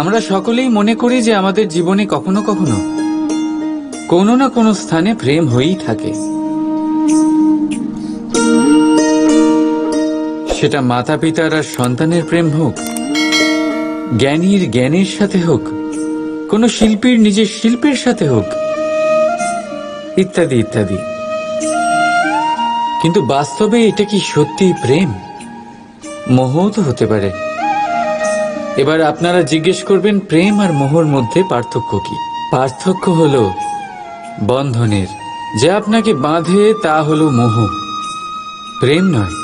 আমরা সকলেই মনে করি যে আমাদের জীবনে কখনো কখনো কোনো না কোনো স্থানে প্রেম হয়েই থাকে। সেটা মাতা পিতার আর সন্তানের প্রেম হোক, জ্ঞানীর জ্ঞানের সাথে হোক, কোনো শিল্পীর নিজের শিল্পের সাথে হোক, ইত্যাদি ইত্যাদি। কিন্তু বাস্তবে এটা কি সত্যি প্রেম? মোহও তো হতে পারে। এবার আপনারা জিজ্ঞেস করবেন, প্রেম আর মোহর মধ্যে পার্থক্য কি? পার্থক্য হলো বন্ধনের। যে আপনাকে বাঁধে তা হলো মোহ, প্রেম নয়।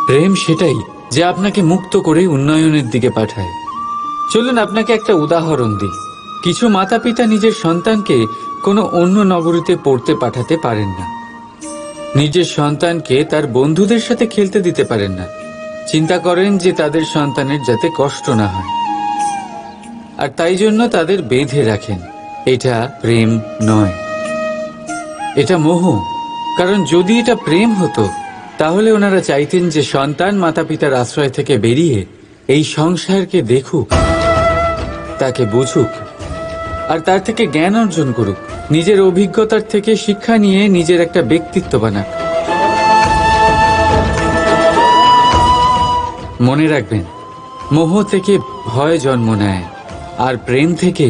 প্রেম সেটাই যে আপনাকে মুক্ত করে উন্নয়নের দিকে পাঠায়। চলুন আপনাকে একটা উদাহরণ দিই। কিছু মাতা পিতা নিজের সন্তানকে কোনো অন্য নগরীতে পড়তে পাঠাতে পারেন না। নিজের সন্তানকে তার বন্ধুদের সাথে খেলতে দিতে পারেন না। চিন্তা করেন যে তাদের সন্তানের যাতে কষ্ট না হয়, আর তাই জন্য তাদের বেঁধে রাখেন। এটা প্রেম নয়, এটা মোহ। কারণ যদি এটা প্রেম হতো তাহলে ওনারা চাইতেন যে সন্তান মাতা পিতার আশ্রয় থেকে বেরিয়ে এই সংসারকে দেখুক, তাকে বুঝুক, আর তার থেকে জ্ঞান অর্জন করুক, নিজের অভিজ্ঞতার থেকে শিক্ষা নিয়ে নিজের একটা ব্যক্তিত্ব বানাক। মনে রাখবেন, মোহ থেকে ভয় জন্ম নেয়, আর প্রেম থেকে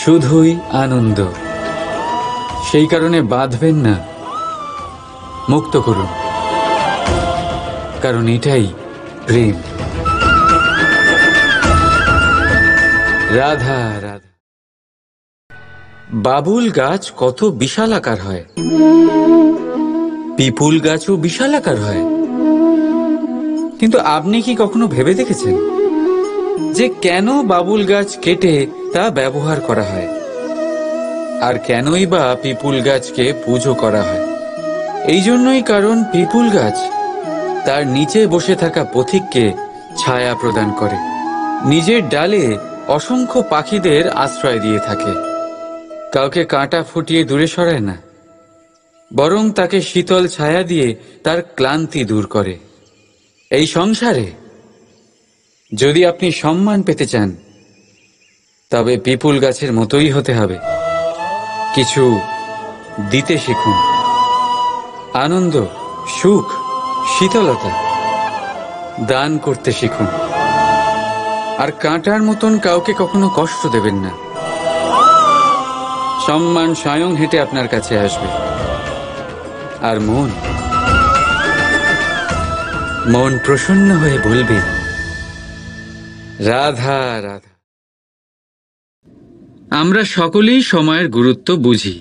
শুধুই আনন্দ। সেই কারণে বাঁধবেন না, মুক্ত করুন, কারণ এটাই প্রেম। রাধা রাধা। বাবুল গাছ কত বিশালাকার হয়, পিপুল গাছও বিশালাকার হয়। কিন্তু আপনি কি কখনো ভেবে দেখেছেন যে কেন বাবুল গাছ কেটে তা ব্যবহার করা হয়, আর কেনই বা পিপুল গাছকে পুজো করা হয়? এই জন্যই, কারণ পিপুল গাছ তার নিচে বসে থাকা পথিককে ছায়া প্রদান করে, নিজের ডালে অসংখ্য পাখিদের আশ্রয় দিয়ে থাকে, কাউকে কাঁটা ফুটিয়ে দূরে সরায় না, বরং তাকে শীতল ছায়া দিয়ে তার ক্লান্তি দূর করে। এই সংসারে যদি আপনি সম্মান পেতে চান তবে পিপুল গাছের মতোই হতে হবে। কিছু দিতে শিখুন, আনন্দ, সুখ, শীতলতা দান করতে শিখুন, আর কাঁটার মতন কাউকে কখনো কষ্ট দেবেন না। সম্মান স্বয়ং হেঁটে আপনার কাছে আসবে। আর মন প্রসন্ন হয়ে বলবে, রাধা রাধা। আমরা সকলেই সময়ের গুরুত্ব বুঝি।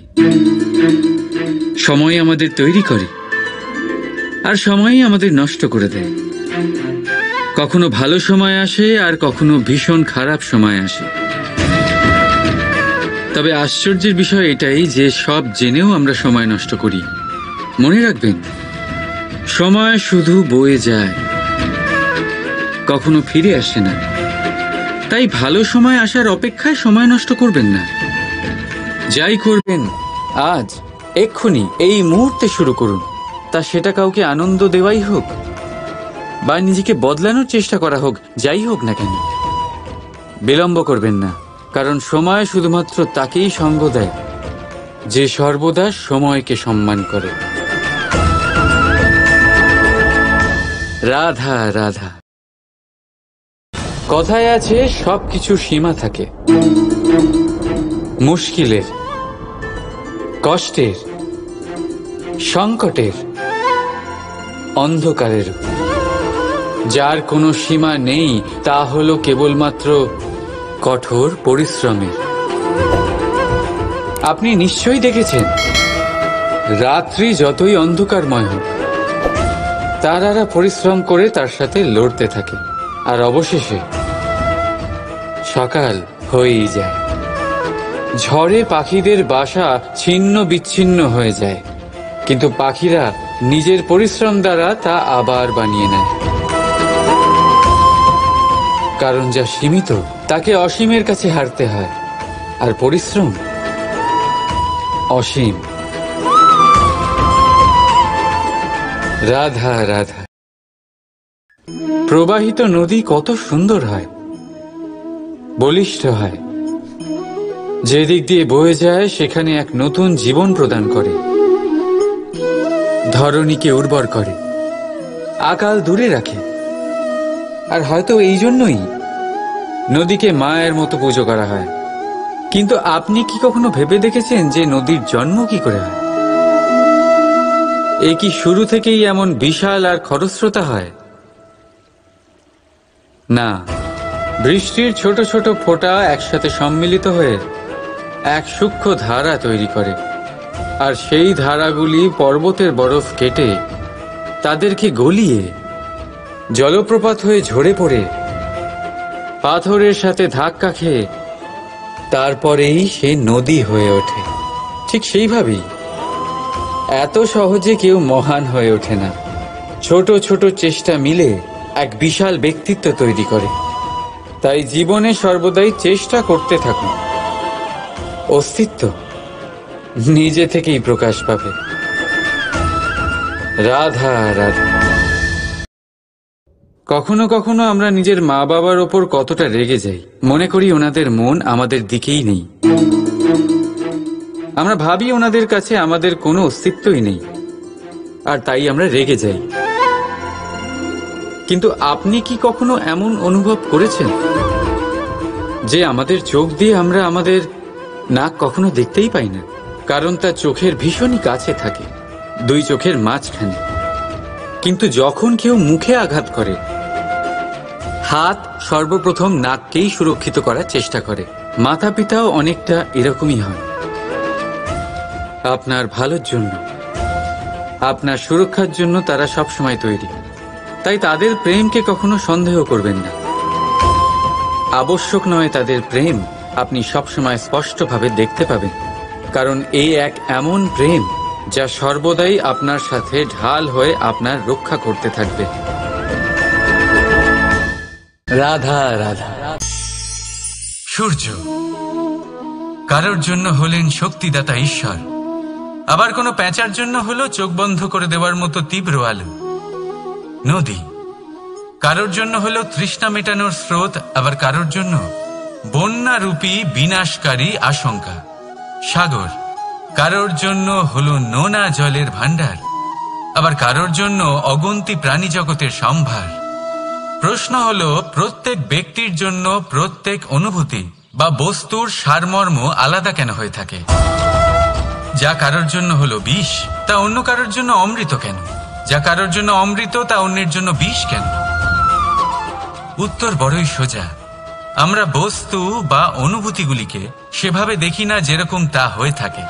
সময় আমাদের তৈরি করে, আর সময়ই আমাদের নষ্ট করে দেয়। কখনো ভালো সময় আসে, আর কখনো ভীষণ খারাপ সময় আসে। তবে আশ্চর্যের বিষয় এটাই যে সব জেনেও আমরা সময় নষ্ট করি। মনে রাখবেন, সময় শুধু বয়ে যায়, কখনো ফিরে আসে না। তাই ভালো সময় আসার অপেক্ষায় সময় নষ্ট করবেন না। যাই করবেন আজ, এক্ষুনি, এই মুহূর্তে শুরু করুন। তা সেটা কাউকে আনন্দ দেওয়াই হোক বা নিজেকে বদলানোর চেষ্টা করা হোক, যাই হোক না কেন, বিলম্ব করবেন না। কারণ সময় শুধুমাত্র তাকেই সঙ্গ দেয় যে সর্বদা সময়কে সম্মান করে। রাধা রাধা। কথায় আছে, সবকিছু সীমা থাকে, মুশকিলের, কষ্টের, সংকটের, অন্ধকারের। যার কোনো সীমা নেই তা হলো কেবলমাত্র কঠোর পরিশ্রমের। আপনি নিশ্চয়ই দেখেছেন, রাত্রি যতই অন্ধকারময় হোক, তারারা পরিশ্রম করে তার সাথে লড়তে থাকে, আর অবশেষে সকাল হয়েই যায়। ঝড়ে পাখিদের বাসা ছিন্ন বিচ্ছিন্ন হয়ে যায়, কিন্তু পাখিরা নিজের পরিশ্রম দ্বারা তা আবার বানিয়ে নেয়। কারণ যা সীমিত তাকে অসীমের কাছে হারতে হয়, আর পরিশ্রম অসীম। রাধা রাধা। প্রবাহিত নদী কত সুন্দর হয়, বলিষ্ঠ হয়, যেদিক দিয়ে বয়ে যায় সেখানে এক নতুন জীবন প্রদান করে, ধরণীকে উর্বর করে, আকাল দূরে রাখে। আর হয়তো এই জন্যই নদীকে মায়ের মতো পুজো করা হয়। কিন্তু আপনি কি কখনো ভেবে দেখেছেন যে নদীর জন্ম কি করে হয়? এ কি শুরু থেকেই এমন বিশাল আর খরস্রোতা হয়? না, বৃষ্টির ছোট ছোট ফোঁটা একসাথে সম্মিলিত হয়ে এক সূক্ষ্ম ধারা তৈরি করে, আর সেই ধারাগুলি পর্বতের বরফ কেটে তাদেরকে গলিয়ে জলপ্রপাত হয়ে ঝরে পড়ে পাথরের সাথে ধাক্কা খেয়ে তারপরেই সে নদী হয়ে ওঠে। ঠিক সেইভাবেই এত সহজে কেউ মহান হয়ে ওঠে না। ছোট ছোট চেষ্টা মিলে এক বিশাল ব্যক্তিত্ব তৈরি করে। তাই জীবনে সর্বদাই চেষ্টা করতে থাকুন। অস্তিত্ব নিজে থেকেই প্রকাশ পাবে। রাধা রাধা। কখনো কখনো আমরা নিজের মা বাবার ওপর কতটা রেগে যাই, মনে করি ওনাদের মন আমাদের দিকেই নেই। আমরা ভাবি ওনাদের কাছে আমাদের কোনো অস্তিত্বই নেই, আর তাই আমরা রেগে যাই। কিন্তু আপনি কি কখনো এমন অনুভব করেছেন যে আমাদের চোখ দিয়ে আমরা আমাদের নাক কখনো দেখতেই পাই না, কারণ তা চোখের ভীষণই কাছে থাকে, দুই চোখের মাঝখানে। কিন্তু যখন কেউ মুখে আঘাত করে, হাত সর্বপ্রথম নাককেই সুরক্ষিত করার চেষ্টা করে। মাতা পিতাও অনেকটা এরকমই হয়। আপনার ভালোর জন্য, আপনার সুরক্ষার জন্য তারা সবসময় তৈরি। তাই তাদের প্রেমকে কখনো সন্দেহ করবেন না। আবশ্যক নয় তাদের প্রেম আপনি সবসময় স্পষ্টভাবে দেখতে পাবেন, কারণ এই এক এমন প্রেম যা সর্বদাই আপনার সাথে ঢাল হয়ে আপনার রক্ষা করতে থাকবে। রাধা রাধা। সূর্য কারোর জন্য হলেন শক্তিদাতা ঈশ্বর, আবার কোনো প্যাঁচার জন্য হলো চোখ বন্ধ করে দেওয়ার মতো তীব্র আলো। নদী কারোর জন্য হলো তৃষ্ণা মেটানোর স্রোত, আবার কারোর জন্য বন্যারূপী বিনাশকারী আশঙ্কা। সাগর কারোর জন্য হলো নোনা জলের ভাণ্ডার, আবার কারোর জন্য অগন্তি প্রাণী জগতের সম্ভার। প্রশ্ন হলো, প্রত্যেক ব্যক্তির জন্য প্রত্যেক অনুভূতি বা বস্তুর সারমর্ম আলাদা কেন হয়ে থাকে? যা কারোর জন্য হলো বিষ, তা অন্য কারোর জন্য অমৃত কেন? যা কারোর জন্য অমৃত, তা অন্যের জন্য বিষ কেন? উত্তর বড়ই সোজা। আমরা বস্তু বা অনুভূতিগুলিকে সেভাবে দেখি না যেরকম তা হয়ে থাকে।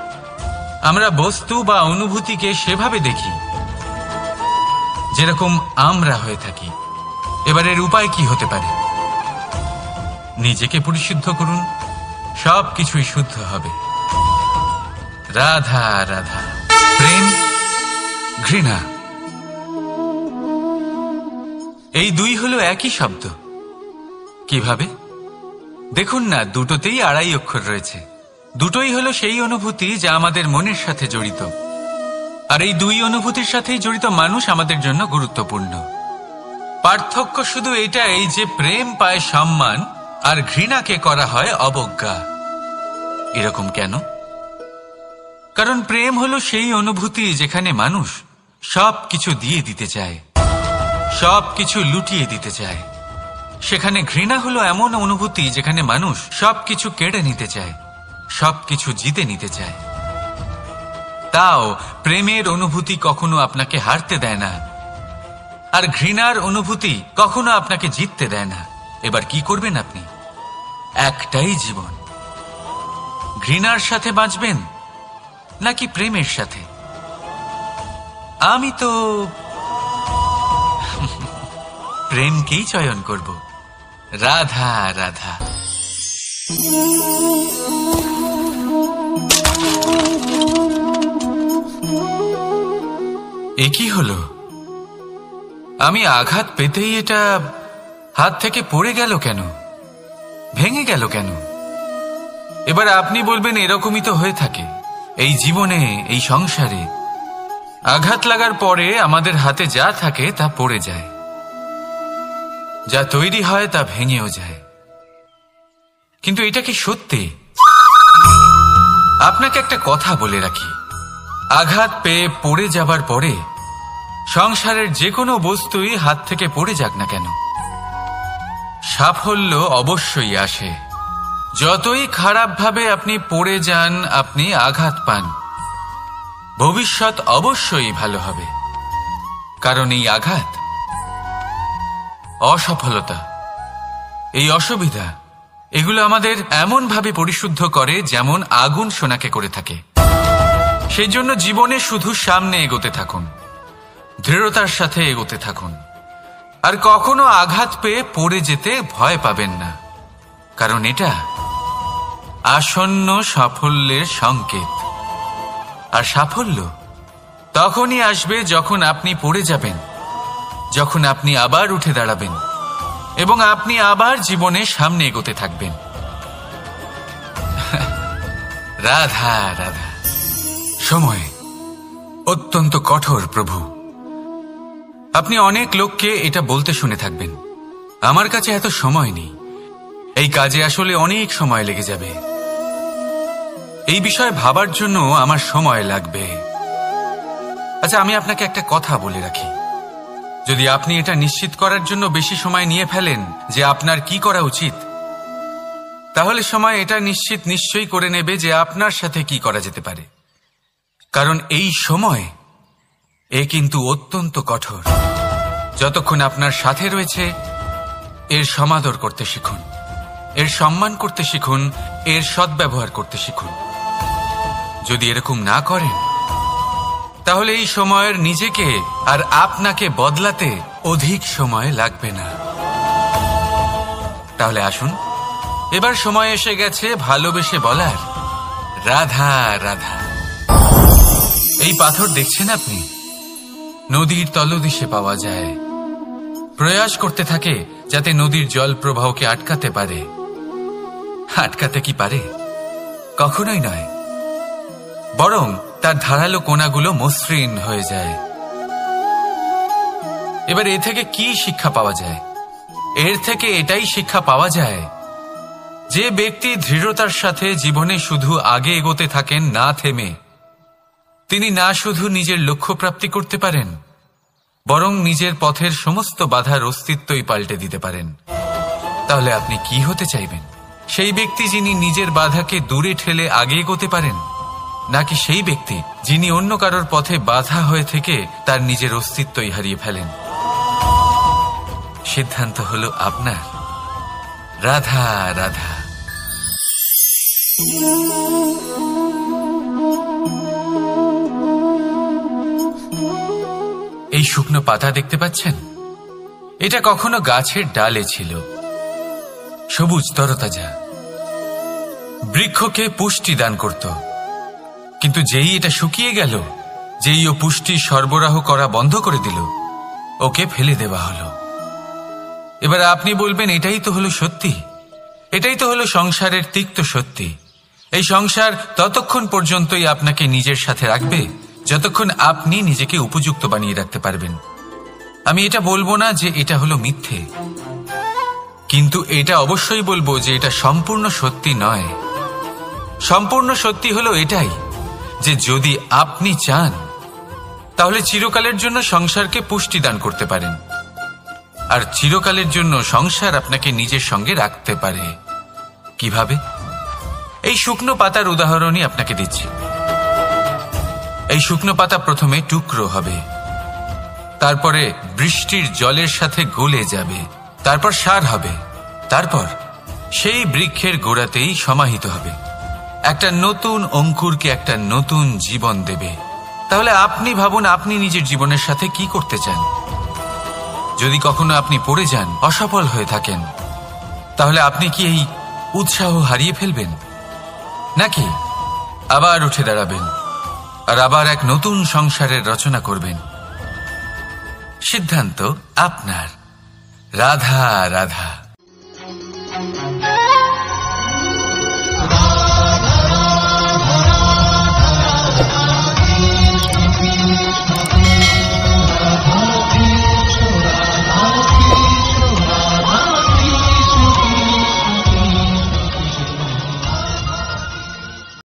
আমরা বস্তু বা অনুভূতিকে সেভাবে দেখি যেরকম আমরা হয়ে থাকি। এবার এর উপায় কি হতে পারে? নিজেকে পরিশুদ্ধ করুন, সব কিছুই শুদ্ধ হবে। রাধা রাধা। প্রেম, ঘৃণা, এই দুই হলো একই শব্দ। কিভাবে? দেখুন না, দুটোতেই আড়াই অক্ষর রয়েছে। দুটোই হলো সেই অনুভূতি যা আমাদের মনের সাথে জড়িত, আর এই দুই অনুভূতির সাথেই জড়িত মানুষ আমাদের জন্য গুরুত্বপূর্ণ। পার্থক্য শুধু এটাই যে প্রেম পায় সম্মান আর ঘৃণাকে করা হয় অবজ্ঞা। এরকম কেন? কারণ প্রেম হলো সেই অনুভূতি যেখানে মানুষ সব কিছু দিয়ে দিতে চায়, সব কিছু লুটিয়ে দিতে চায়। সেখানে ঘৃণা হলো এমন অনুভূতি যেখানে মানুষ সবকিছু কেড়ে নিতে চায়, সবকিছু জিতে নিতে চায়। তাও প্রেমের অনুভূতি কখনো আপনাকে হারতে দেয় না, আর ঘৃণার অনুভূতি কখনো আপনাকে জিততে দেয় না। এবার কি করবেন আপনি? একটাই জীবন। ঘৃণার সাথে বাঁচবেন নাকি প্রেমের সাথে? আমি তো প্রেমকেই চয়ন করব। রাধা রাধা। এ কি হলো? আমি আঘাত পেতেই এটা হাত থেকে পড়ে গেল কেন? ভেঙে গেল কেন? এবার আপনি বলবেন, এরকমই তো হয়ে থাকে এই জীবনে, এই সংসারে। আঘাত লাগার পরে আমাদের হাতে যা থাকে তা পড়ে যায়, যা তৈরি হয় তা ভেঙেও যায়। কিন্তু এটা কি সত্যি? আপনাকে একটা কথা বলে রাখি, আঘাত পেয়ে পড়ে যাবার পরে সংসারের যে কোনো বস্তুই হাত থেকে পড়ে যাক না কেন, সাফল্য অবশ্যই আসে। যতই খারাপভাবে আপনি পড়ে যান, আপনি আঘাত পান, ভবিষ্যৎ অবশ্যই ভালো হবে। কারণ এই আঘাত, অসফলতা, এই অসুবিধা, এগুলো আমাদের এমন ভাবে পরিশুদ্ধ করে যেমন আগুন সোনাকে করে থাকে। সেই জন্য জীবনে শুধু সামনে এগোতে থাকুন, দৃঢ়তার সাথে এগোতে থাকুন, আর কখনো আঘাত পেয়ে পড়ে যেতে ভয় পাবেন না। কারণ এটা আসন্ন সাফল্যের সংকেত। আর সাফল্য তখনই আসবে যখন আপনি পড়ে যাবেন, যখন আপনি আবার উঠে দাঁড়াবেন এবং আপনি আবার জীবনে সামনে এগোতে থাকবেন। রাধা রাধা। সময় অত্যন্ত কঠোর প্রভু। আপনি অনেক লোককে এটা বলতে শুনে থাকবেন, আমার কাছে এত সময় নেই, এই কাজে আসলে অনেক সময় লেগে যাবে, এই বিষয়ে ভাবার জন্য আমার সময় লাগবে। আচ্ছা, আমি আপনাকে একটা কথা বলে রাখি, যদি আপনি এটা নিশ্চিত করার জন্য বেশি সময় নিয়ে ফেলেন যে আপনার কি করা উচিত, তাহলে সময় এটা নিশ্চয়ই করে নেবে যে আপনার সাথে কি করা যেতে পারে। কারণ এই সময় এ কিন্তু অত্যন্ত কঠোর। যতক্ষণ আপনার সাথে রয়েছে এর সমাদর করতে শিখুন, এর সম্মান করতে শিখুন, এর সদ্ব্যবহার করতে শিখুন। যদি এরকম না করেন তাহলে এই সময়ের নিজেকে আর আপনাকে বদলাতে অধিক সময় লাগবে না। তাহলে আসুন, এবার সময় এসে গেছে ভালোবেসে বলার রাধা রাধা। এই পাথর দেখছেন আপনি, নদীর তলদেশে পাওয়া যায়। প্রয়াস করতে থাকে যাতে নদীর জল প্রবাহকে আটকাতে পারে। আটকাতে কি পারে? কখনোই নয়, বরং তার ধারালো কোণাগুলো মসৃণ হয়ে যায়। এবার এ থেকে কি শিক্ষা পাওয়া যায়? এর থেকে এটাই শিক্ষা পাওয়া যায় যে ব্যক্তি দৃঢ়তার সাথে জীবনে শুধু আগে এগোতে থাকেন না থেমে, তিনি না শুধু নিজের লক্ষ্য প্রাপ্তি করতে পারেন, বরং নিজের পথের সমস্ত বাধার অস্তিত্বই পাল্টে দিতে পারেন। তাহলে আপনি কি হতে চাইবেন? সেই ব্যক্তি যিনি নিজের বাধাকে দূরে ঠেলে আগে এগোতে পারেন, নাকি সেই ব্যক্তি যিনি অন্য কারোর পথে বাধা হয়ে থেকে তার নিজের অস্তিত্বই হারিয়ে ফেলেন? সিদ্ধান্ত হলো আপনার। রাধা রাধা। এই শুকনো পাতা দেখতে পাচ্ছেন? এটা কখনো গাছের ডালে ছিল, সবুজ তরতাজা, বৃক্ষকে পুষ্টি দান করত। কিন্তু যেই এটা শুকিয়ে গেল, যেই ও পুষ্টি সরবরাহ করা বন্ধ করে দিল, ওকে ফেলে দেওয়া হলো। এবার আপনি বলবেন, এটাই তো হলো সত্যি, এটাই তো হলো সংসারের তিক্ত সত্যি। এই সংসার ততক্ষণ পর্যন্তই আপনাকে নিজের সাথে রাখবে যতক্ষণ আপনি নিজেকে উপযুক্ত বানিয়ে রাখতে পারবেন। আমি এটা বলবো না যে এটা হলো মিথ্যে, কিন্তু এটা অবশ্যই বলবো যে এটা সম্পূর্ণ সত্যি নয়। সম্পূর্ণ সত্যি হলো এটাই যে যদি আপনি চান তাহলে চিরকালের জন্য সংসারকে পুষ্টি দান করতে পারেন, আর চিরকালের জন্য সংসার আপনাকে নিজের সঙ্গে রাখতে পারে। কিভাবে? এই শুকনো পাতার উদাহরণই আপনাকে দিচ্ছি। এই শুকনো পাতা প্রথমে টুকরো হবে, তারপরে বৃষ্টির জলের সাথে গলে যাবে, তারপর সার হবে, তারপর সেই বৃক্ষের গোড়াতেই সমাহিত হবে, একটা নতুন অঙ্কুরকে একটা নতুন জীবন দেবে। তাহলে আপনি ভাবুন, আপনি নিজের জীবনের সাথে কি করতে চান? যদি কখনো আপনি পড়ে যান, অসফল হয়ে থাকেন, তাহলে আপনি কি এই উৎসাহ হারিয়ে ফেলবেন, নাকি আবার উঠে দাঁড়াবেন আর আবার এক নতুন সংসারের রচনা করবেন? সিদ্ধান্ত আপনার। রাধা রাধা।